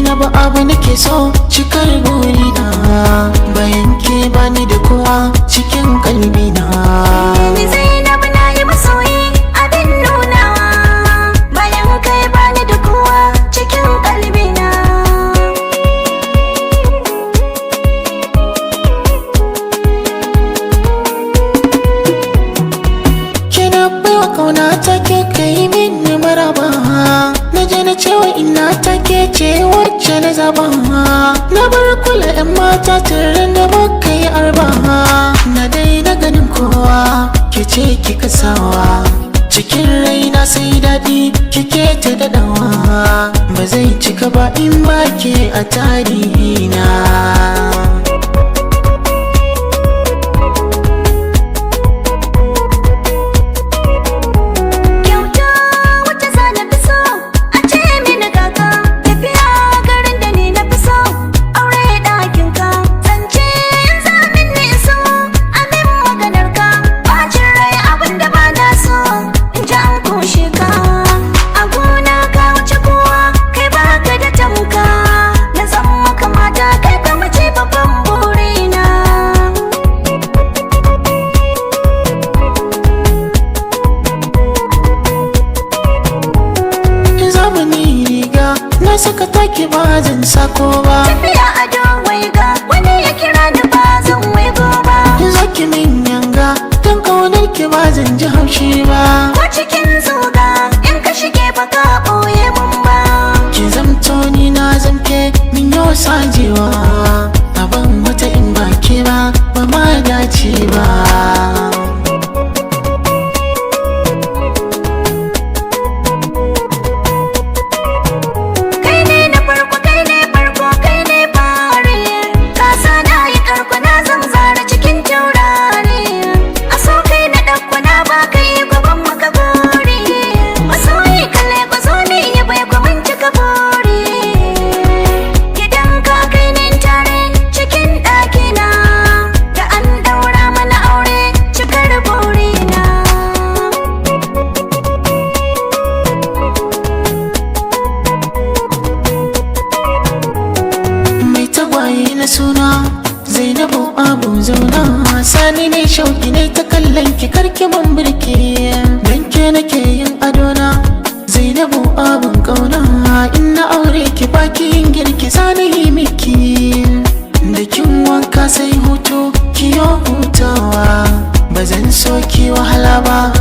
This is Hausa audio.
Zainabu abu nake so cikar burina, bayan ke bani da kowa cikin kalbina. Ni Zainabu na yi masoyi abin nunawa, bayan kai bani da kowa cikin kalbina. Kina baiwa kauna take kai min maraba, na je na cewa ina take ce wacce na zaba. Na bar kula 'yan mata tare da muka yi arba, na daina ganin kowa ke ce kika sawa. Cikin raina sai daɗi kike ta daɗawa, ba zai cika ba in ba ke a tarihina. Na saka take ba zan sako ba, tafiya a don waiga wani ya kira ni ba zan waigo ba. Zaki min yanga don kaunar ki ba zan ji haushi ba, ko cikin zuga in ka shige ba ka ɓoye mun ba. ki zamto ni na zamke min yau sajewa, abin wata in ba ke ba ba ma dace ba. Na suna Zainabu abu zauna, sani ne shauki ne ta kallon ki karki man birki, dan ke nake yin adona. Zainabu abun kauna, in na aure ki baki yin girki sani yi miki, da kin wanka sai hutu kiyo hutawa, ba zan so ki wahala ba.